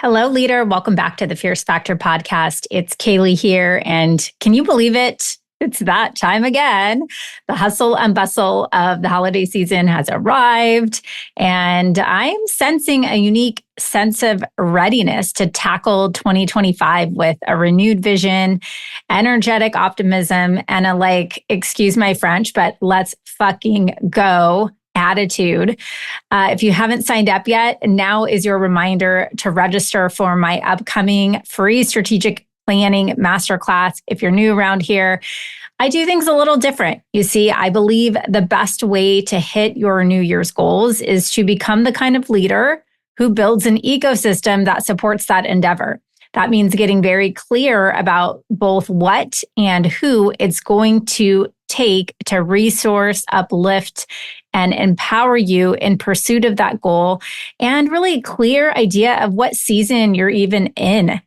Hello, leader. Welcome back to the Fierce Factor podcast. It's Kaylee here. And can you believe it? It's that time again. The hustle and bustle of the holiday season has arrived, and I'm sensing a unique sense of readiness to tackle 2025 with a renewed vision, energetic optimism, and excuse my French, but let's fucking go attitude. If you haven't signed up yet, now is your reminder to register for my upcoming free Strategic Planning Masterclass. If you're new around here, I do things a little different. You see, I believe the best way to hit your New Year's goals is to become the kind of leader who builds an ecosystem that supports that endeavor. That means getting very clear about both what and who it's going to take to resource, uplift, and empower you in pursuit of that goal, and really a clear idea of what season you're even in.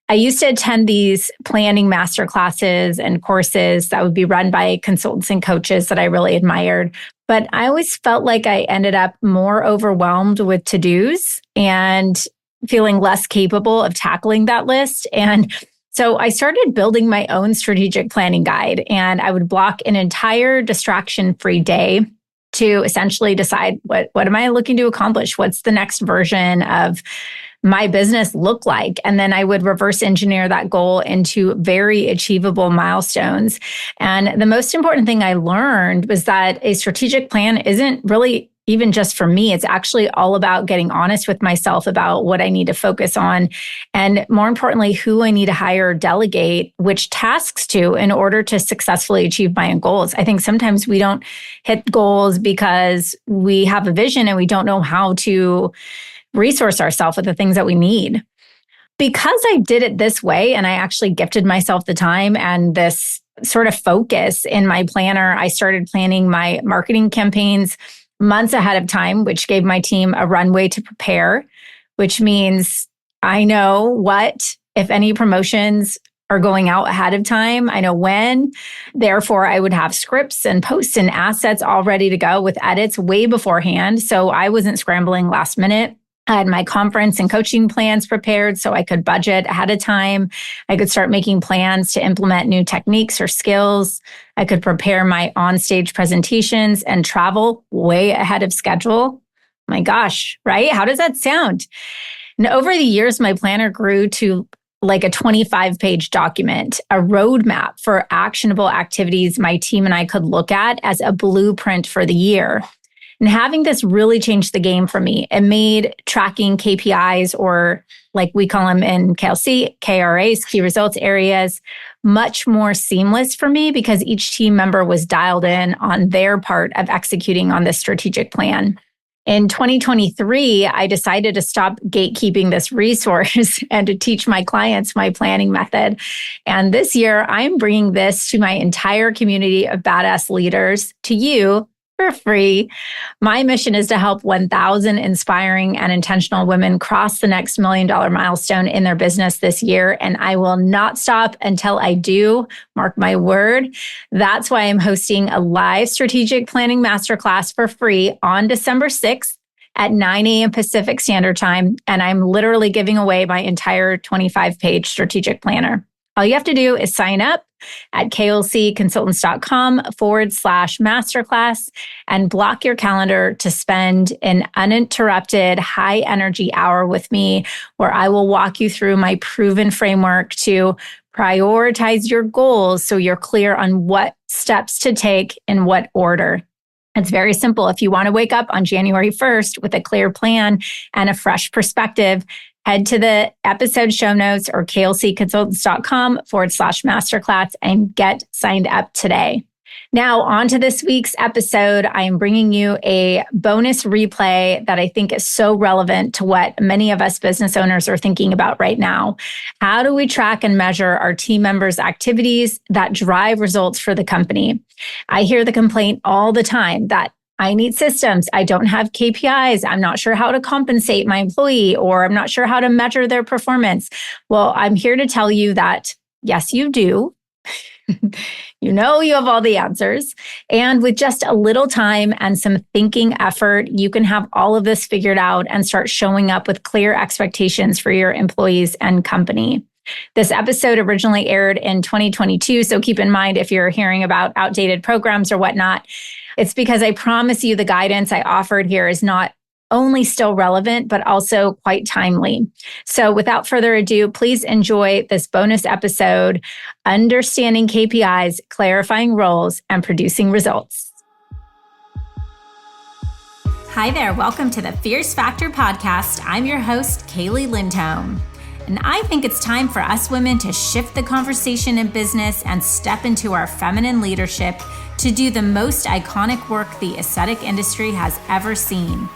I used to attend these planning masterclasses and courses that would be run by consultants and coaches that I really admired. But I always felt like I ended up more overwhelmed with to-dos and feeling less capable of tackling that list. And so I started building my own strategic planning guide, and I would block an entire distraction-free day to essentially decide what am I looking to accomplish? What's the next version of my business look like? And then I would reverse engineer that goal into very achievable milestones. And the most important thing I learned was that a strategic plan isn't really even just for me. It's actually all about getting honest with myself about what I need to focus on. And more importantly, who I need to hire or delegate which tasks to in order to successfully achieve my own goals. I think sometimes we don't hit goals because we have a vision and we don't know how to resource ourselves with the things that we need. Because I did it this way, and I actually gifted myself the time and this sort of focus in my planner, I started planning my marketing campaigns months ahead of time, which gave my team a runway to prepare, which means I know what, if any, promotions are going out ahead of time. I know when. Therefore, I would have scripts and posts and assets all ready to go with edits way beforehand. So I wasn't scrambling last minute. I had my conference and coaching plans prepared so I could budget ahead of time. I could start making plans to implement new techniques or skills. I could prepare my on-stage presentations and travel way ahead of schedule. My gosh, right? How does that sound? And over the years, my planner grew to like a 25-page document, a roadmap for actionable activities my team and I could look at as a blueprint for the year. And having this really changed the game for me. It made tracking KPIs, or like we call them in KLC, KRAs, key results areas, much more seamless for me because each team member was dialed in on their part of executing on this strategic plan. In 2023, I decided to stop gatekeeping this resource and to teach my clients my planning method. And this year, I'm bringing this to my entire community of badass leaders, to you, for free. My mission is to help 1,000 inspiring and intentional women cross the next $1 million milestone in their business this year. And I will not stop until I do. Mark my word. That's why I'm hosting a live strategic planning masterclass for free on December 6th at 9 a.m. Pacific Standard Time. And I'm literally giving away my entire 25-page strategic planner. All you have to do is sign up at klcconsultants.com/masterclass and block your calendar to spend an uninterrupted high energy hour with me, where I will walk you through my proven framework to prioritize your goals so you're clear on what steps to take in what order. It's very simple. If you want to wake up on January 1st with a clear plan and a fresh perspective, head to the episode show notes or klcconsultants.com/masterclass and get signed up today. Now, on to this week's episode. I am bringing you a bonus replay that I think is so relevant to what many of us business owners are thinking about right now. How do we track and measure our team members' activities that drive results for the company? I hear the complaint all the time that I need systems. I don't have KPIs. I'm not sure how to compensate my employee, or I'm not sure how to measure their performance. Well, I'm here to tell you that yes, you do. You know you have all the answers. And with just a little time and some thinking effort, you can have all of this figured out and start showing up with clear expectations for your employees and company. This episode originally aired in 2022, so keep in mind if you're hearing about outdated programs or whatnot, it's because I promise you the guidance I offered here is not only still relevant, but also quite timely. So without further ado, please enjoy this bonus episode, Understanding KPIs, Clarifying Roles, and Producing Results. Hi there. Welcome to the Fierce Factor podcast. I'm your host, Kaylee Lindholm. And I think it's time for us women to shift the conversation in business and step into our feminine leadership to do the most iconic work the aesthetic industry has ever seen.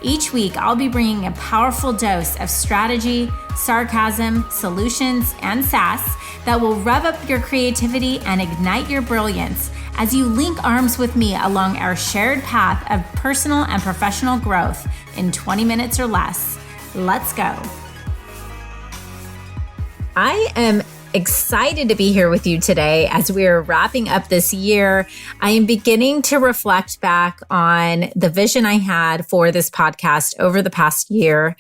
Each week, I'll be bringing a powerful dose of strategy, sarcasm, solutions, and sass that will rev up your creativity and ignite your brilliance as you link arms with me along our shared path of personal and professional growth in 20 minutes or less. Let's go. I am excited to be here with you today as we are wrapping up this year. I am beginning to reflect back on the vision I had for this podcast over the past year,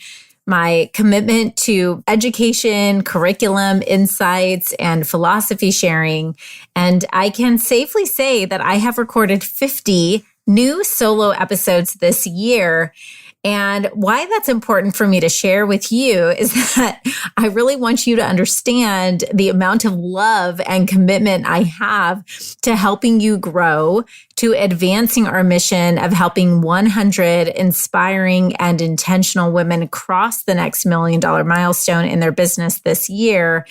my commitment to education, curriculum, insights, and philosophy sharing. And I can safely say that I have recorded 50 new solo episodes this year. And why that's important for me to share with you is that I really want you to understand the amount of love and commitment I have to helping you grow, to advancing our mission of helping 100 inspiring and intentional women cross the next $1 million milestone in their business this year.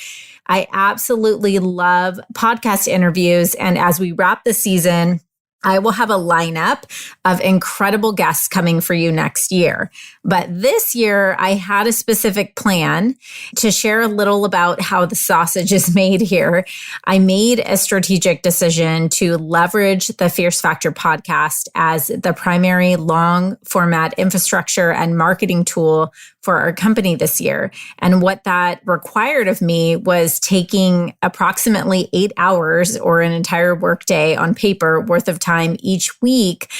I absolutely love podcast interviews. And as we wrap the season, I will have a lineup of incredible guests coming for you next year. But this year, I had a specific plan to share a little about how the sausage is made here. I made a strategic decision to leverage the Fierce Factor podcast as the primary long format infrastructure and marketing tool for our company this year. And what that required of me was taking approximately 8 hours or an entire workday on paper worth of time each week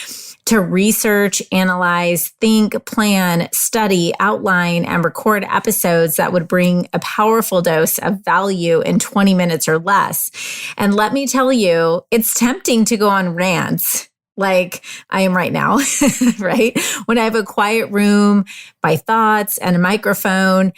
to research, analyze, think, plan, study, outline, and record episodes that would bring a powerful dose of value in 20 minutes or less. And let me tell you, it's tempting to go on rants like I am right now, right? When I have a quiet room, my thoughts and a microphone.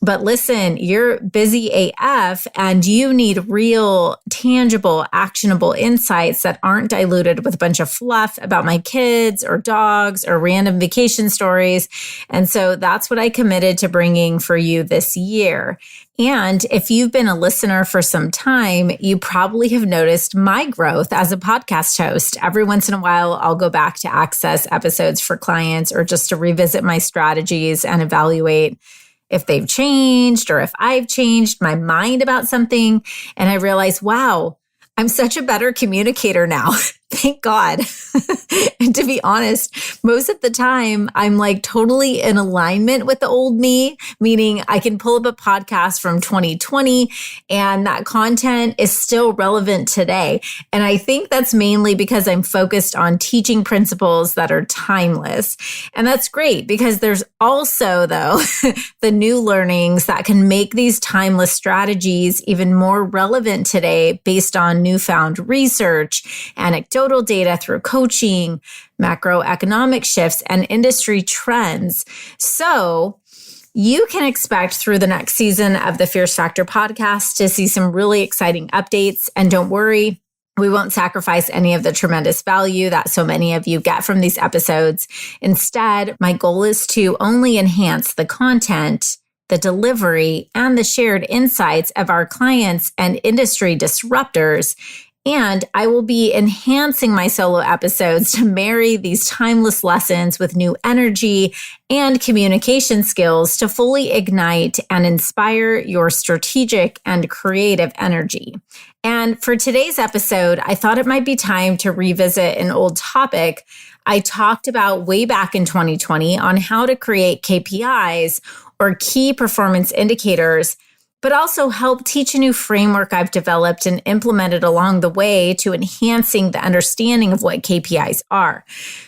But listen, you're busy AF and you need real, tangible, actionable insights that aren't diluted with a bunch of fluff about my kids or dogs or random vacation stories. And so that's what I committed to bringing for you this year. And if you've been a listener for some time, you probably have noticed my growth as a podcast host. Every once in a while, I'll go back to access episodes for clients or just to revisit my strategies and evaluate if they've changed or if I've changed my mind about something. And I realize, wow, I'm such a better communicator now. Thank God. And to be honest, most of the time I'm like totally in alignment with the old me, meaning I can pull up a podcast from 2020 and that content is still relevant today. And I think that's mainly because I'm focused on teaching principles that are timeless. And that's great because there's also, though, the new learnings that can make these timeless strategies even more relevant today based on newfound research, anecdotal data through coaching, macroeconomic shifts, and industry trends. So you can expect through the next season of the Fierce Factor podcast to see some really exciting updates. And don't worry, we won't sacrifice any of the tremendous value that so many of you get from these episodes. Instead, my goal is to only enhance the content, the delivery, and the shared insights of our clients and industry disruptors. And I will be enhancing my solo episodes to marry these timeless lessons with new energy and communication skills to fully ignite and inspire your strategic and creative energy. And for today's episode, I thought it might be time to revisit an old topic I talked about way back in 2020 on how to create KPIs or key performance indicators but also help teach a new framework I've developed and implemented along the way to enhancing the understanding of what KPIs are.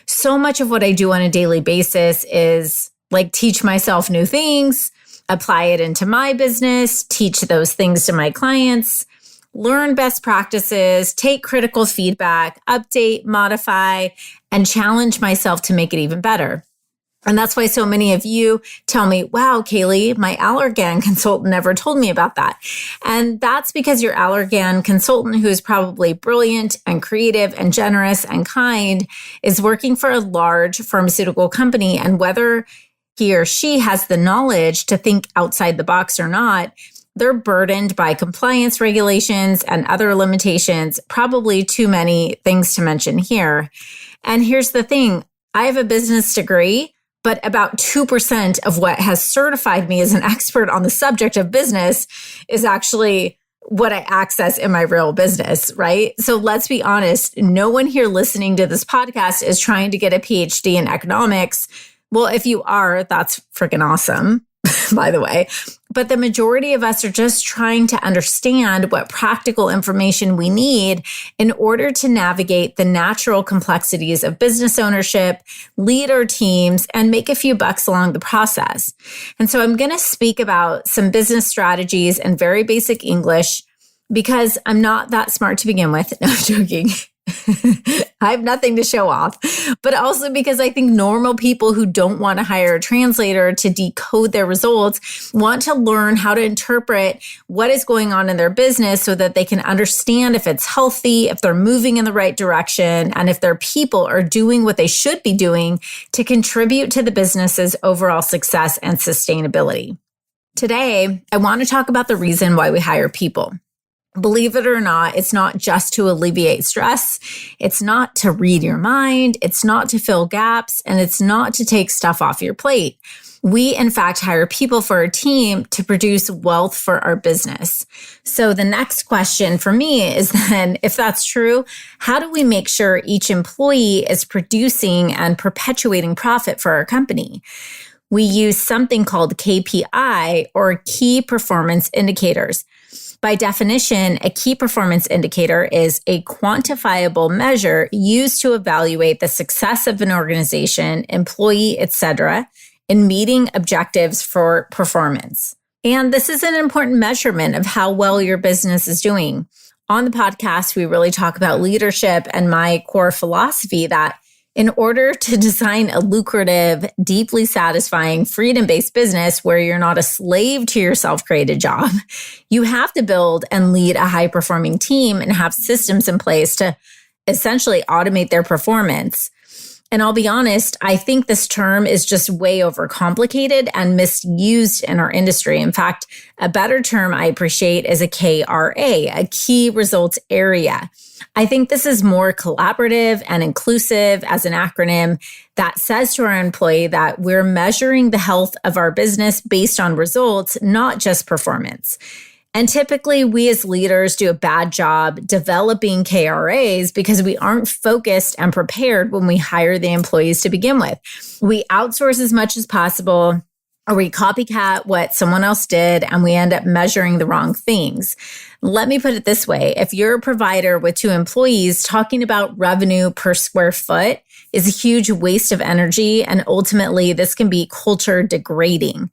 So much of what I do on a daily basis is like teach myself new things, apply it into my business, teach those things to my clients, learn best practices, take critical feedback, update, modify, and challenge myself to make it even better. And that's why so many of you tell me, wow, Kaylee, my Allergan consultant never told me about that. And that's because your Allergan consultant, who is probably brilliant and creative and generous and kind, is working for a large pharmaceutical company. And whether he or she has the knowledge to think outside the box or not, they're burdened by compliance regulations and other limitations, probably too many things to mention here. And here's the thing, I have a business degree, but about 2% of what has certified me as an expert on the subject of business is actually what I access in my real business, right? So let's be honest, no one here listening to this podcast is trying to get a PhD in economics. Well, if you are, that's freaking awesome, by the way. But the majority of us are just trying to understand what practical information we need in order to navigate the natural complexities of business ownership, lead our teams, and make a few bucks along the process. And so I'm going to speak about some business strategies in very basic English because I'm not that smart to begin with. No, I'm joking. I have nothing to show off, but also because I think normal people who don't want to hire a translator to decode their results want to learn how to interpret what is going on in their business so that they can understand if it's healthy, if they're moving in the right direction, and if their people are doing what they should be doing to contribute to the business's overall success and sustainability. Today, I want to talk about the reason why we hire people. Believe it or not, it's not just to alleviate stress. It's not to read your mind. It's not to fill gaps. And it's not to take stuff off your plate. We, in fact, hire people for our team to produce wealth for our business. So the next question for me is then, if that's true, how do we make sure each employee is producing and perpetuating profit for our company? We use something called KPI, or key performance indicators. By definition, a key performance indicator is a quantifiable measure used to evaluate the success of an organization, employee, etc., in meeting objectives for performance. And this is an important measurement of how well your business is doing. On the podcast, we really talk about leadership and my core philosophy that in order to design a lucrative, deeply satisfying, freedom-based business where you're not a slave to your self-created job, you have to build and lead a high-performing team and have systems in place to essentially automate their performance. And I'll be honest, I think this term is just way overcomplicated and misused in our industry. In fact, a better term I appreciate is a KRA, a key results area. I think this is more collaborative and inclusive as an acronym that says to our employee that we're measuring the health of our business based on results, not just performance. And typically, we as leaders do a bad job developing KRAs because we aren't focused and prepared when we hire the employees to begin with. We outsource as much as possible, or we copycat what someone else did, and we end up measuring the wrong things. Let me put it this way. If you're a provider with 2 employees, talking about revenue per square foot is a huge waste of energy, and ultimately, this can be culture degrading.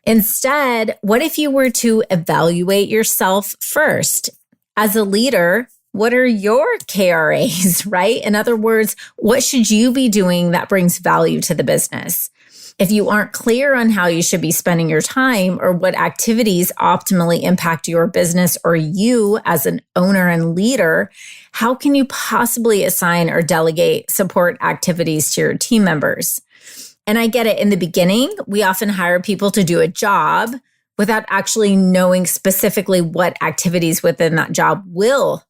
Instead, what if you were to evaluate yourself first? As a leader, what are your KRAs, right? In other words, what should you be doing that brings value to the business? If you aren't clear on how you should be spending your time or what activities optimally impact your business or you as an owner and leader, how can you possibly assign or delegate support activities to your team members? And I get it. In the beginning, we often hire people to do a job without actually knowing specifically what activities within that job will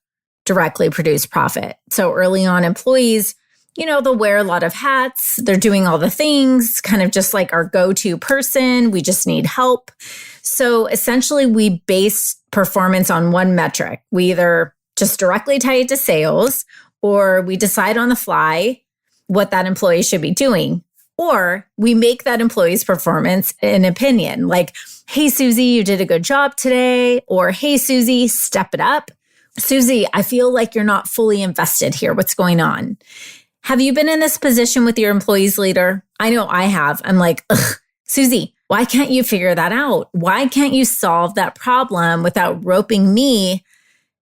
directly produce profit. So early on, employees, they'll wear a lot of hats. They're doing all the things, kind of just like our go-to person. We just need help. So essentially, we base performance on one metric. We either just directly tie it to sales, or we decide on the fly what that employee should be doing. Or we make that employee's performance an opinion, like, hey, Susie, you did a good job today. Or, hey, Susie, step it up. Susie, I feel like you're not fully invested here. What's going on? Have you been in this position with your employees leader? I know I have. I'm like, ugh, Susie, why can't you figure that out? Why can't you solve that problem without roping me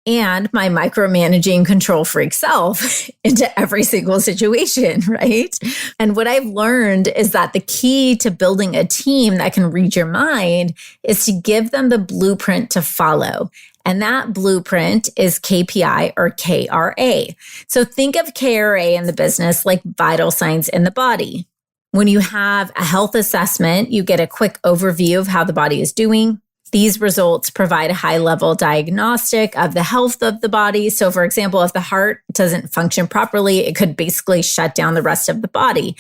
and my micromanaging control freak self into every single situation, right? And what I've learned is that the key to building a team that can read your mind is to give them the blueprint to follow. And that blueprint is KPI or KRA. So think of KRA in the business like vital signs in the body. When you have a health assessment, you get a quick overview of how the body is doing. These results provide a high-level diagnostic of the health of the body. So for example, if the heart doesn't function properly, it could basically shut down the rest of the body.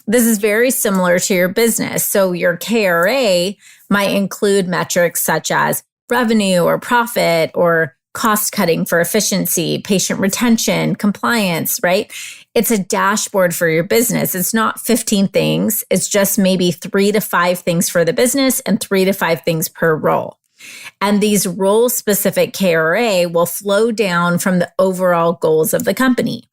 This is very similar to your business. So your KRA might include metrics such as revenue or profit or cost cutting for efficiency, patient retention, compliance, right? It's a dashboard for your business. It's not 15 things. It's just maybe 3 to 5 things for the business and 3 to 5 things per role. And these role specific KRA will flow down from the overall goals of the company.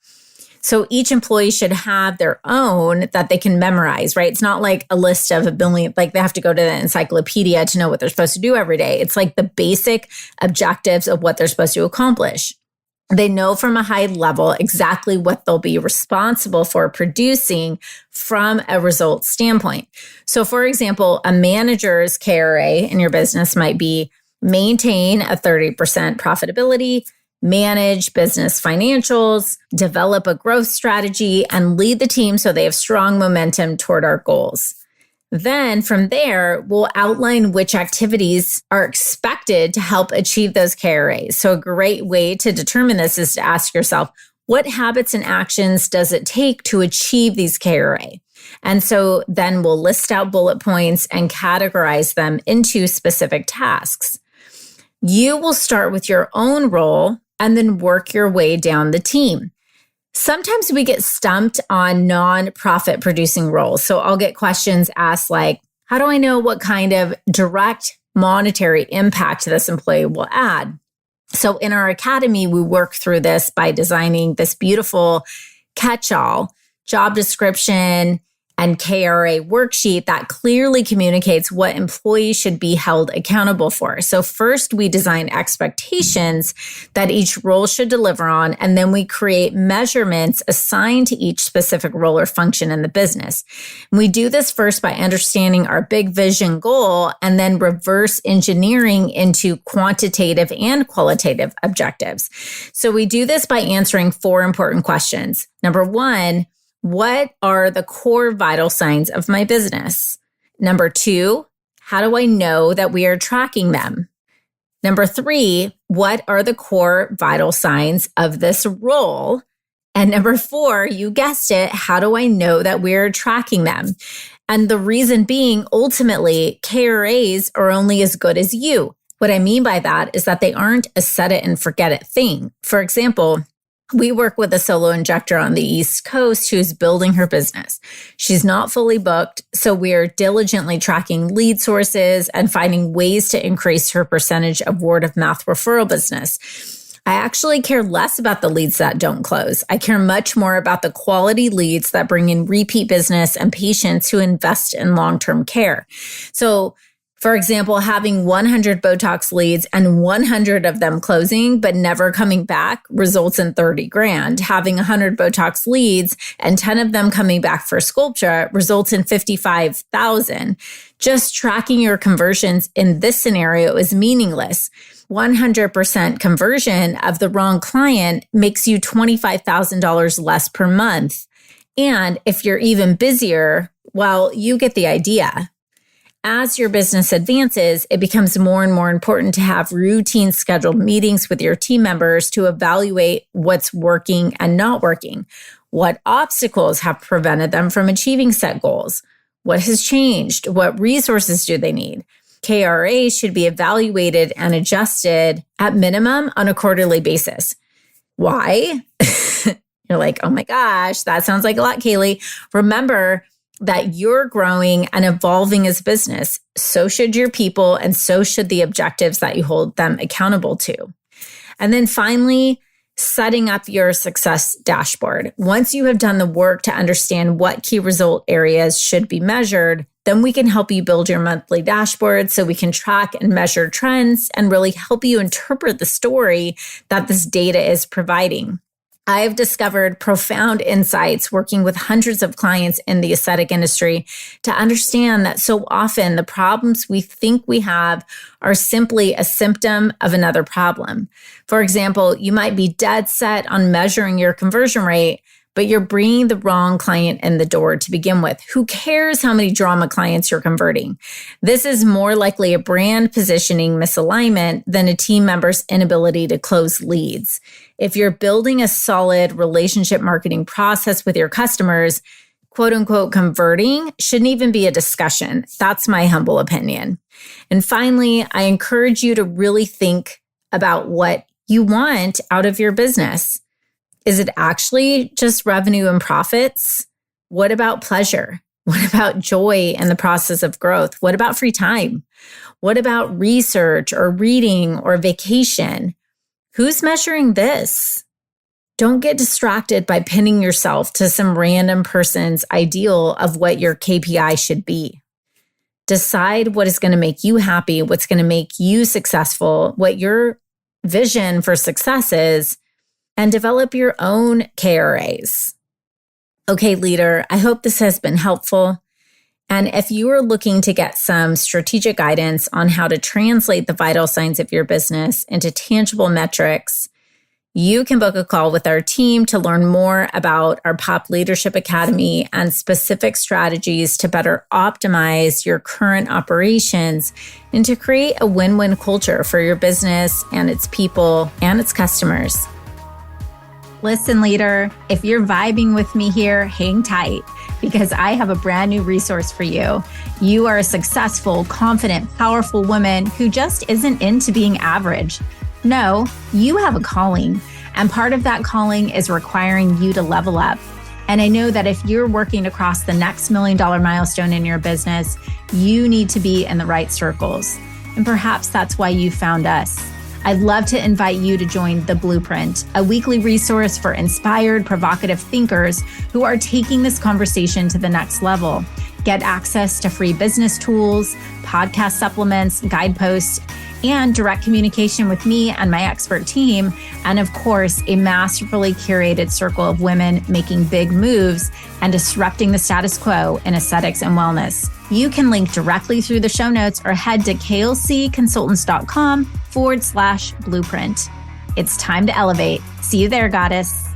So each employee should have their own that they can memorize, right? It's not like a list of a billion, like they have to go to the encyclopedia to know what they're supposed to do every day. It's like the basic objectives of what they're supposed to accomplish. They know from a high level exactly what they'll be responsible for producing from a results standpoint. So for example, a manager's KRA in your business might be maintain a 30% profitability, manage business financials, develop a growth strategy, and lead the team so they have strong momentum toward our goals. Then from there, we'll outline which activities are expected to help achieve those KRAs. So a great way to determine this is to ask yourself, what habits and actions does it take to achieve these KRA? And so then we'll list out bullet points and categorize them into specific tasks. You will start with your own role and then work your way down the team. Sometimes we get stumped on non-profit producing roles. So I'll get questions asked like, how do I know what kind of direct monetary impact this employee will add? So in our academy, we work through this by designing this beautiful catch-all job description and KRA worksheet that clearly communicates what employees should be held accountable for. So first, we design expectations that each role should deliver on, and then we create measurements assigned to each specific role or function in the business. And we do this first by understanding our big vision goal and then reverse engineering into quantitative and qualitative objectives. So we do this by answering 4 important questions. Number 1, what are the core vital signs of my business? Number 2, how do I know that we are tracking them? Number 3, what are the core vital signs of this role? And number 4, you guessed it, how do I know that we're tracking them? And the reason being, ultimately, KRAs are only as good as you. What I mean by that is that they aren't a set it and forget it thing. For example, we work with a solo injector on the East Coast who's building her business. She's not fully booked, so we are diligently tracking lead sources and finding ways to increase her percentage of word of mouth referral business. I actually care less about the leads that don't close. I care much more about the quality leads that bring in repeat business and patients who invest in long-term care. So for example, having 100 Botox leads and 100 of them closing but never coming back results in 30 grand. Having 100 Botox leads and 10 of them coming back for Sculptra results in 55,000. Just tracking your conversions in this scenario is meaningless. 100% conversion of the wrong client makes you $25,000 less per month. And if you're even busier, well, you get the idea. As your business advances, it becomes more and more important to have routine scheduled meetings with your team members to evaluate what's working and not working. What obstacles have prevented them from achieving set goals? What has changed? What resources do they need? KRA should be evaluated and adjusted at minimum on a quarterly basis. Why? You're like, oh my gosh, that sounds like a lot, Kaylee. Remember, that you're growing and evolving as a business. So should your people, and so should the objectives that you hold them accountable to. And then finally, setting up your success dashboard. Once you have done the work to understand what key result areas should be measured, then we can help you build your monthly dashboard so we can track and measure trends and really help you interpret the story that this data is providing. I've discovered profound insights working with hundreds of clients in the aesthetic industry to understand that so often the problems we think we have are simply a symptom of another problem. For example, you might be dead set on measuring your conversion rate, but you're bringing the wrong client in the door to begin with. Who cares how many drama clients you're converting? This is more likely a brand positioning misalignment than a team member's inability to close leads. If you're building a solid relationship marketing process with your customers, quote unquote, converting shouldn't even be a discussion. That's my humble opinion. And finally, I encourage you to really think about what you want out of your business. Is it actually just revenue and profits? What about pleasure? What about joy in the process of growth? What about free time? What about research or reading or vacation? Who's measuring this? Don't get distracted by pinning yourself to some random person's ideal of what your KPI should be. Decide what is going to make you happy, what's going to make you successful, what your vision for success is, and develop your own KRAs. Okay, leader, I hope this has been helpful. And if you are looking to get some strategic guidance on how to translate the vital signs of your business into tangible metrics, you can book a call with our team to learn more about our Pop Leadership Academy and specific strategies to better optimize your current operations and to create a win-win culture for your business and its people and its customers. Listen, leader, if you're vibing with me here, hang tight because I have a brand new resource for you. You are a successful, confident, powerful woman who just isn't into being average. No, you have a calling, and part of that calling is requiring you to level up. And I know that if you're working across the next $1 million milestone in your business, you need to be in the right circles. And perhaps that's why you found us. I'd love to invite you to join The Blueprint, a weekly resource for inspired, provocative thinkers who are taking this conversation to the next level. Get access to free business tools, podcast supplements, guideposts, and direct communication with me and my expert team. And of course, a masterfully curated circle of women making big moves and disrupting the status quo in aesthetics and wellness. You can link directly through the show notes or head to klcconsultants.com/blueprint. It's time to elevate. See you there, goddess.